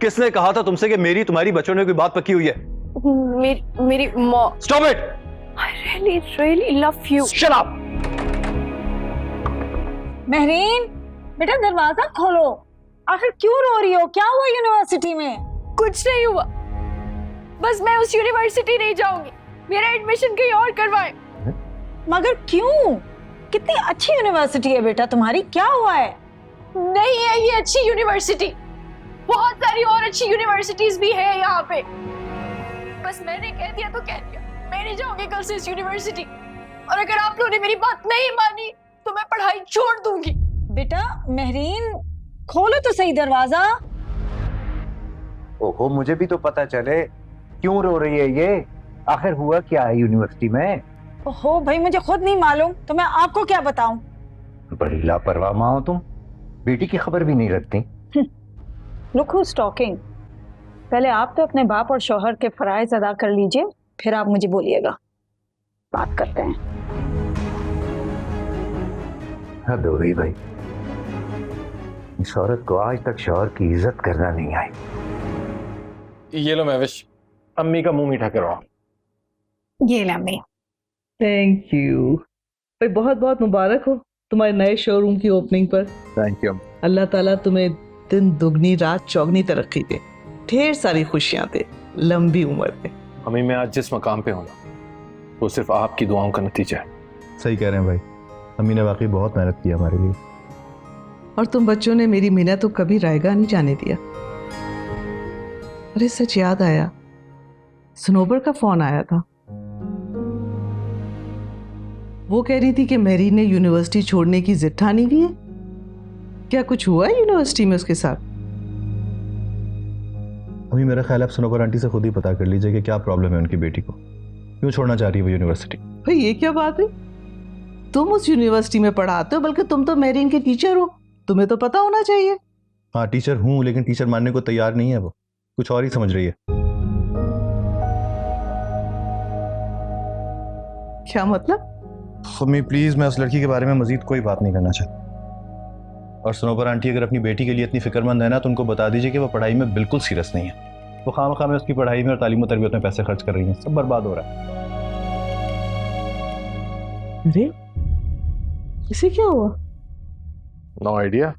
किसने कहा था तुमसे कि मेरी तुम्हारी बच्चों ने कोई बात पक्की हुई है? मेरी mom. Stop it! I really love you. Shut up! Mehreen, बेटा दरवाजा खोलो। आखिर क्यों रो रही हो? क्या हुआ यूनिवर्सिटी में? कुछ नहीं हुआ, बस मैं उस यूनिवर्सिटी नहीं जाऊंगी। मेरा एडमिशन कहीं और करवाएं। मगर क्यों? कितनी अच्छी यूनिवर्सिटी है बेटा तुम्हारी, क्या हुआ है? नहीं है ये अच्छी यूनिवर्सिटी, बहुत सारी और अच्छी यूनिवर्सिटीज भी है यहाँ पे। बस मैंने कह दिया तो कह दिया, मैं नहीं जाऊंगी कल से इस यूनिवर्सिटी। और अगर आप लोगों ने मेरी बात नहीं मानी तो मैं पढ़ाई छोड़ दूंगी। बेटा महरीन, खोलो तो सही दरवाजा। ओहो, मुझे भी तो पता चले क्यों रो रही है ये। आखिर हुआ क्या है यूनिवर्सिटी में? ओहो भाई, मुझे खुद नहीं मालूम तो मैं आपको क्या बताऊं। बड़ी लापरवाह माँ हो तुम, बेटी की खबर भी नहीं रखती। Look who's talking. पहले आप तो अपने बाप और शौहर के फराइज अदा कर लीजिए, फिर आप मुझे बोलिएगा, बात करते हैं। हद हो गई भाई, इस औरत को आज तक शौहर की इज्जत करना नहीं आई। ये लो महविश, अम्मी का मुंह मीठा करवाओ। ये लम्बी। थैंक यू भाई, बहुत बहुत मुबारक हो तुम्हारे नए शोरूम की ओपनिंग पर। Thank you. अल्लाह ताला तुम्हें दिन दुगनी रात चौगनी तरक्की दे, ढेर सारी खुशियां दे, लंबी उम्र दे। अम्मी, मैं आज जिस मकाम पे हूँ ना, वो सिर्फ आपकी दुआओं का नतीजा है। सही कह रहे हैं भाई, अम्मी ने वाकई बहुत मेहनत की हमारे लिए। और तुम बच्चों ने मेरी मेहनत तो कभी रायगा नहीं जाने दिया। अरे सच याद आया, सनोबर का फोन आया था। वो कह रही थी कि मेरी ने यूनिवर्सिटी छोड़ने की जिद ठानी हुई है। क्या कुछ हुआ है यूनिवर्सिटी में उसके साथ? अम्मी मेरा ख्याल है आप सनोबर आंटी से खुद ही पता कर लीजिए कि क्या प्रॉब्लम है उनकी बेटी को, क्यों छोड़ना चाह रही है वो यूनिवर्सिटी। भाई ये क्या बात है? तुम उस यूनिवर्सिटी में पढ़ाते हो, बल्कि तुम तो मेरीन के टीचर हो, तुम्हें तो पता होना चाहिए। हाँ टीचर हूँ, लेकिन टीचर मानने को तैयार नहीं है, वो कुछ और ही समझ रही है। क्या मतलब? अम्मी प्लीज, मैं उस लड़की के बारे में मजीद कोई बात नहीं करना चाहता। और सनोबर आंटी अगर अपनी बेटी के लिए इतनी फिक्रमंद है ना, तो उनको बता दीजिए कि वो पढ़ाई में बिल्कुल सीरियस नहीं है। वो खामखा में उसकी पढ़ाई में और तालीम और तरबियत में पैसे खर्च कर रही हैं, सब बर्बाद हो रहा है। अरे इसे क्या हुआ? No idea.